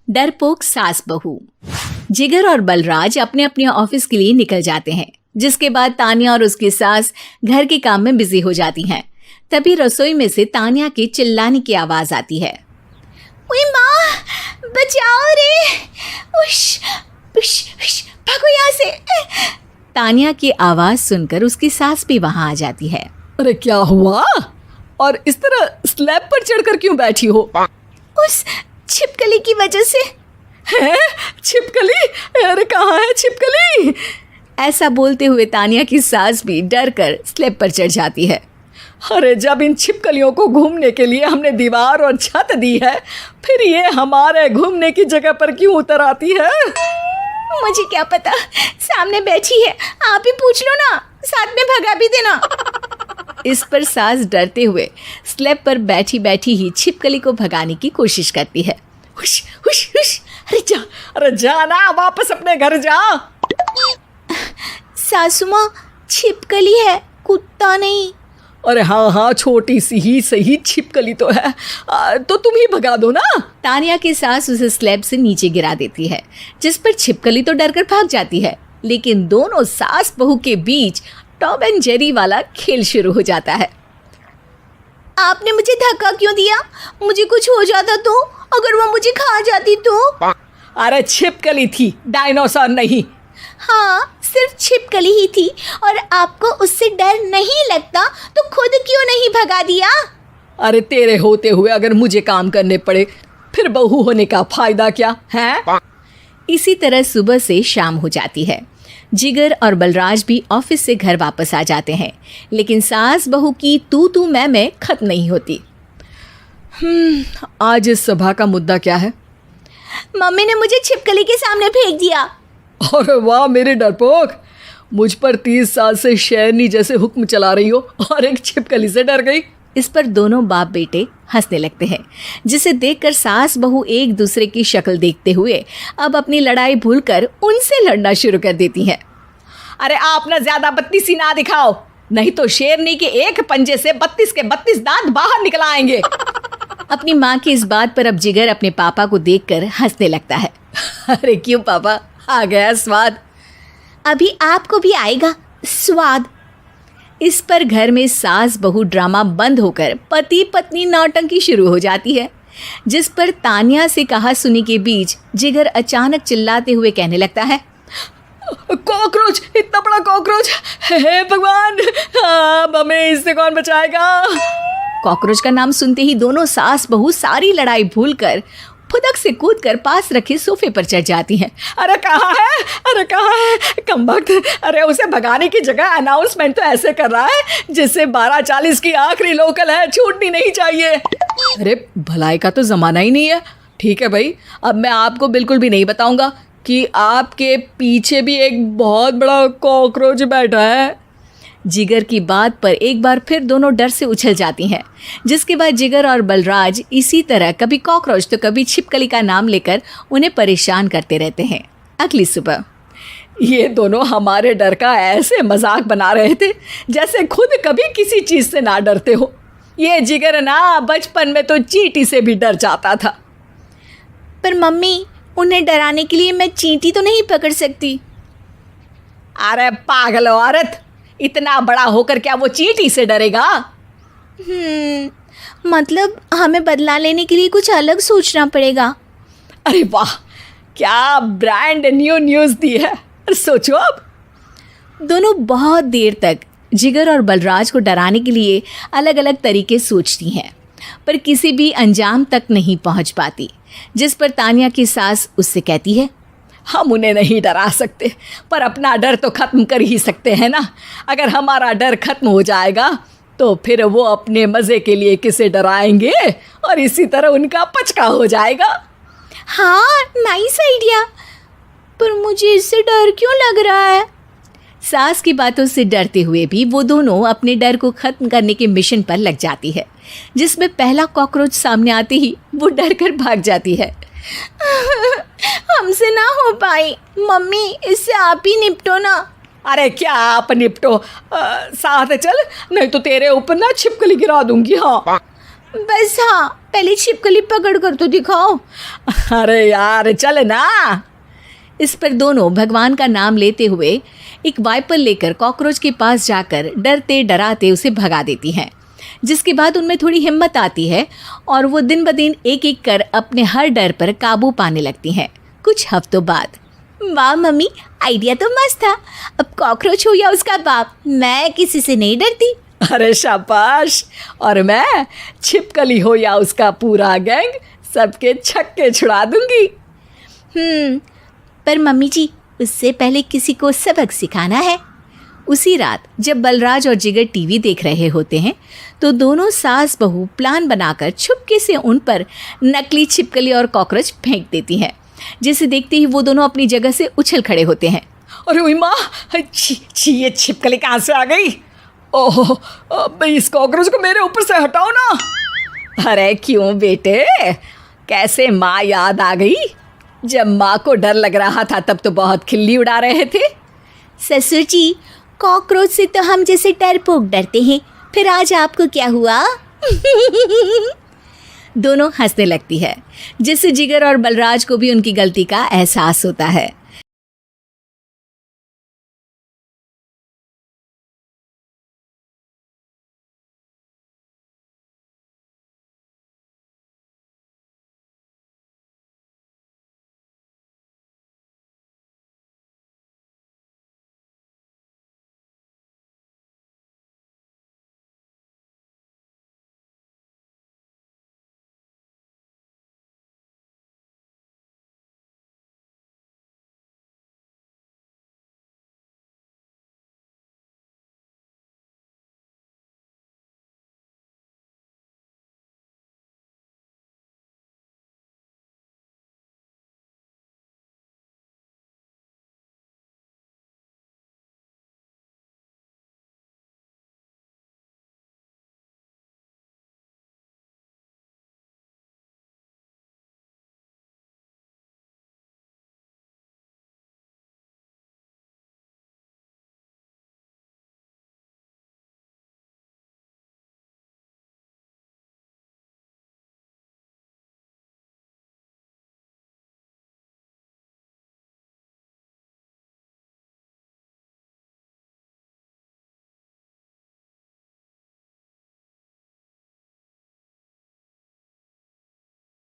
डरपोक सास बहू। जिगर और बलराज अपने अपने ऑफिस के लिए निकल जाते हैं, जिसके बाद तान्या और उसकी सास घर के काम में बिजी हो जाती हैं। तभी रसोई में से तान्या के चिल्लाने की आवाज आती है। ओए माँ, बचाओ रे! उश, उश, उश, भागो यहाँ से! तान्या की आवाज सुनकर उसकी सास भी वहां आ जाती है। अरे क्या हुआ? और इस तरह स्लैब पर चढ़कर क्यों बैठी हो? उस छिपकली की वजह से। है? छिपकली? अरे कहाँ है छिपकली? ऐसा बोलते हुए तान्या की सास भी डर कर स्लैब पर चढ़ जाती है। अरे जब इन छिपकलियों को घूमने के लिए हमने दीवार और छत दी है, फिर ये हमारे घूमने की जगह पर क्यों उतर आती है? मुझे क्या पता, सामने बैठी है, आप ही पूछ लो ना, साथ में भगा भी देना। इस पर सास डरते हुए स्लैब पर बैठी बैठी ही छिपकली को भगाने की कोशिश करती है। हुश, हुश, हुश, अरे जा ना, वापस अपने घर जा। सासू माँ, छिपकली है, कुत्ता नहीं। अरे हाँ, छोटी सी ही सही छिपकली तो है, तो तुम ही भगा दो ना। तान्या की सास उसे स्लैब से नीचे गिरा देती है, जिस पर छिपकली तो डरकर भाग जाती है। लेकिन दोनों सास बहू के बीच टॉम एंड जेरी वाला खेल शुरू हो जाता है। आपने मुझे धक्का क्यों दिया? मुझे कुछ हो जाता तो? अगर वो मुझे खा जाती तो? अरे छिपकली थी, डायनासोर नहीं। हाँ, सिर्फ छिपकली ही थी, और आपको उससे डर नहीं लगता तो खुद क्यों नहीं भगा दिया? अरे तेरे होते हुए अगर मुझे काम करने पड़े, फिर बहू होने का फायदा क्या है? इसी तरह सुबह से शाम हो जाती है। जिगर और बलराज भी ऑफिस से घर वापस आ जाते हैं, लेकिन सास बहू की तू मैं खत्म नहीं होती। आज इस सभा का मुद्दा क्या है? मम्मी ने मुझे छिपकली के सामने फेंक दिया। अरे वाह मेरे डरपोक, मुझ पर 30 साल से शेरनी जैसे हुक्म चला रही हो और एक छिपकली से डर गई। इस पर दोनों बाप बेटे हंसने लगते हैं, जिसे देखकर सास बहू एक दूसरे की शक्ल देखते हुए अब अपनी लड़ाई भूलकर उनसे लड़ना शुरू कर देती हैं। अरे आप ना ज्यादा बत्तीसी ना दिखाओ, नहीं तो शेरनी के एक पंजे से 32 के 32 दांत बाहर निकल आएंगे। अपनी माँ की इस बात पर अब जिगर अपने पापा को देखकर हंसने लगता है। अरे क्यों पापा, आ गया स्वाद? अभी आपको भी आएगा स्वाद। इस पर घर में सास बहू ड्रामा बंद होकर पति पत्नी नौटंकी शुरू हो जाती है, जिस पर तान्या से कहा सुनी के बीच जिगर अचानक चिल्लाते हुए कहने लगता है। कॉकरोच, इतना बड़ा कॉकरोच! हे भगवान, अब हमें इससे कौन बचाएगा? कॉकरोच का नाम सुनते ही दोनों सास बहू सारी लड़ाई भूलकर फुदक से कूदकर पास रखे सोफे पर चढ़ जाती हैं। अरे कहाँ है? अरे कहाँ है कमबख्त? अरे उसे भगाने की जगह अनाउंसमेंट तो ऐसे कर रहा है जैसे 12:40 की आखिरी लोकल है, छूटनी नहीं चाहिए। अरे भलाई का तो ज़माना ही नहीं है। ठीक है भाई, अब मैं आपको बिल्कुल भी नहीं बताऊंगा कि आपके पीछे भी एक बहुत बड़ा कॉकरोच बैठा है। जिगर की बात पर एक बार फिर दोनों डर से उछल जाती हैं, जिसके बाद जिगर और बलराज इसी तरह कभी कॉकरोच तो कभी छिपकली का नाम लेकर उन्हें परेशान करते रहते हैं। अगली सुबह ये दोनों हमारे डर का ऐसे मजाक बना रहे थे जैसे खुद कभी किसी चीज़ से ना डरते हो। ये जिगर ना बचपन में तो चींटी से भी डर जाता था। पर मम्मी, उन्हें डराने के लिए मैं चींटी तो नहीं पकड़ सकती। अरे पागल औरत, इतना बड़ा होकर क्या वो चींटी से डरेगा? मतलब हमें बदला लेने के लिए कुछ अलग सोचना पड़ेगा। अरे वाह, क्या ब्रांड न्यू न्यूज़ दी है। सोचो अब। दोनों बहुत देर तक जिगर और बलराज को डराने के लिए अलग अलग तरीके सोचती हैं, पर किसी भी अंजाम तक नहीं पहुंच पाती, जिस पर तान्या की सास उससे कहती है। हम उन्हें नहीं डरा सकते, पर अपना डर तो ख़त्म कर ही सकते हैं ना। अगर हमारा डर ख़त्म हो जाएगा तो फिर वो अपने मज़े के लिए किसे डराएंगे और इसी तरह उनका पचका हो जाएगा। हाँ, नाइस आइडिया, पर मुझे इससे डर क्यों लग रहा है? सास की बातों से डरते हुए भी वो दोनों अपने डर को ख़त्म करने के मिशन पर लग जाती है, जिसमें पहला कॉकरोच सामने आते ही वो डर कर भाग जाती है। हमसे ना हो पाई मम्मी, इससे आप ही निपटो ना। अरे क्या आप निपटो, साथ चल, नहीं तो तेरे ऊपर ना छिपकली गिरा दूंगी। हाँ बस हाँ, पहले छिपकली पकड़ कर तो दिखाओ। अरे यार चल ना। इस पर दोनों भगवान का नाम लेते हुए एक वाइपर लेकर कॉकरोच के पास जाकर डरते डराते उसे भगा देती हैं, जिसके बाद उनमें थोड़ी हिम्मत आती है और वो दिन ब दिन एक एक कर अपने हर डर पर काबू पाने लगती हैं। कुछ हफ्तों बाद, वाह मम्मी, आइडिया तो मस्त था। अब कॉकरोच हो या उसका बाप, मैं किसी से नहीं डरती। अरे शाबाश। और मैं छिपकली हो या उसका पूरा गैंग, सबके छक्के छुड़ा दूंगी। पर मम्मी जी, उससे पहले किसी को सबक सिखाना है। उसी रात जब बलराज और जिगर टीवी देख रहे होते हैं तो दोनों सास बहू प्लान बनाकर छुपके से उन पर नकली छिपकली और कॉकरोच फेंक देती हैं, जिसे देखते ही वो दोनों अपनी जगह से उछल खड़े होते हैं। अरे ओए माँ, छी ये छिपकली कहाँ से आ गई? ओह, अब इस कॉकरोच को मेरे ऊपर से हटाओ ना। अरे क्यों बेटे, कैसे माँ याद आ गई? जब माँ को डर लग रहा था तब तो बहुत खिल्ली उड़ा रहे थे। ससुर जी, कॉकरोच से तो हम जैसे डरपोक डरते हैं, फिर आज आपको क्या हुआ? दोनों हंसने लगती है, जिससे जिगर और बलराज को भी उनकी गलती का एहसास होता है।